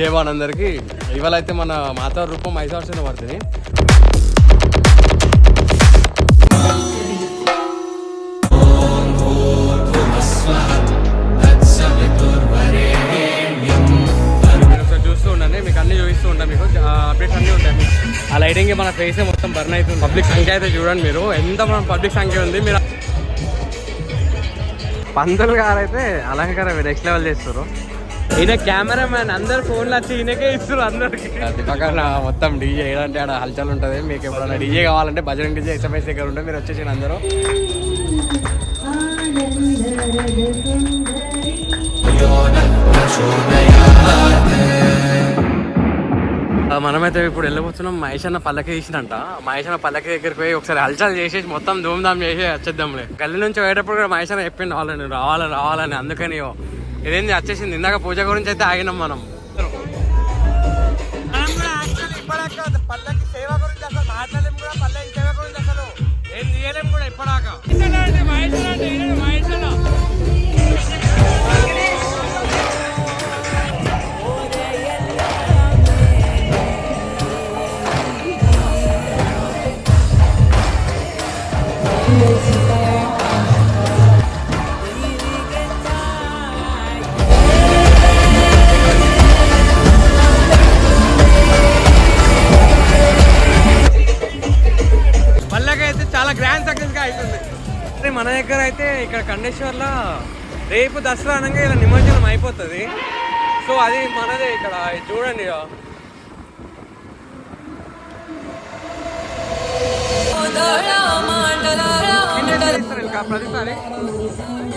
జయభవన్ అందరికి. ఇవాళ అయితే మన మాతా రూపం మైసార్సిన పడుతుంది. చూస్తూ ఉండండి, మీకు అన్ని చూపిస్తూ ఉంటాను, మీకు అప్డేట్స్ అన్నీ ఉంటాయి. ఆ లైటింగ్ మన ఫేస్ మొత్తం బర్న్ అవుతుంది. పబ్లిక్ సంఖ్య అయితే చూడండి మీరు, ఎంత మన పబ్లిక్ సంఖ్య ఉంది. మీరు పంతులు గారు అయితే అలంకారం నెక్స్ట్ లెవెల్ చేస్తారు. ఈయన కెమెరామ్యాన్, అందరు ఫోన్లు వచ్చి ఈయనకే ఇస్తారు అందరికి. అది పక్కన మొత్తం డీజే ఏదంటే ఆడ హల్చల్ ఉంటుంది. మీకు ఎప్పుడైనా డీజే కావాలంటే బజరంగ్ డీజే ఎస్ఎంఎస్ దగ్గర ఉంటే మీరు వచ్చేసి అందరూ. మనమైతే ఇప్పుడు వెళ్ళిపోతున్నాం. మహేష్ అన్న పల్లకి తీసినంట. మహేష్ అన్న పల్లకి దగ్గరికి పోయి ఒకసారి హల్చల్ చేసేసి మొత్తం ధూమ్ధామ్ చేసి వచ్చేద్దాంలే. గల్లి నుంచి పోయేటప్పుడు కూడా మహేష్ అన్న చెప్పిండు రావాలని. అందుకని ఇదేంది వచ్చేసింది. ఇందాక పూజ గురించి అయితే ఆగినాం మనం. పల్లకి సేవ గురించి అసలు మాట్లాడలేము కూడా. పల్లకి సేవ గురించి అసలు ఏం చేయలేము కూడా ఇప్పటిదాకా. పల్లకైతే చాలా గ్రాండ్ సక్సెస్ గా అవుతుంది. మన దగ్గర అయితే ఇక్కడ కండేశ్వర్లో రేపు దసరా అనగా ఇలా నిమజ్జనం అయిపోతుంది. సో అది మనదే ఇక్కడ చూడండి. ప్రతిసారి అందరూ చూస్తున్నారు.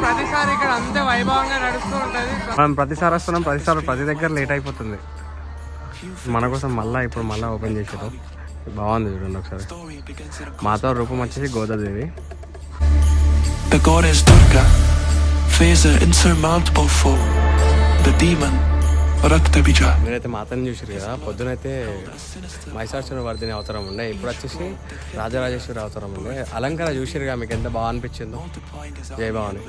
ప్రతిసారి ఇక్కడ అంతే వైభవంగా నడుస్తూ ఉంటుంది. మనం ప్రతిసారి వస్తున్నాం, ప్రతి దగ్గర లేట్ అయిపోతుంది. మన కోసం ఇప్పుడు మళ్ళీ ఓపెన్ చేసారు. బాగుంది చూడండి ఒకసారి. మాతో రూపం వచ్చేసి Godadevi. The goddess Durga face an insurmountable foe, the demon Raktabija. మీరైతే మాతని చూసారు కదా. పొద్దునైతే మైసాసుర వర్ధిని అవతారం ఉండే, ఇప్పుడు వచ్చేసి రాజరాజేశ్వరి అవతారం ఉండే. అలంకారం చూసారుగా, మీకు ఎంత బాగా అనిపించిందో. జై భవాని.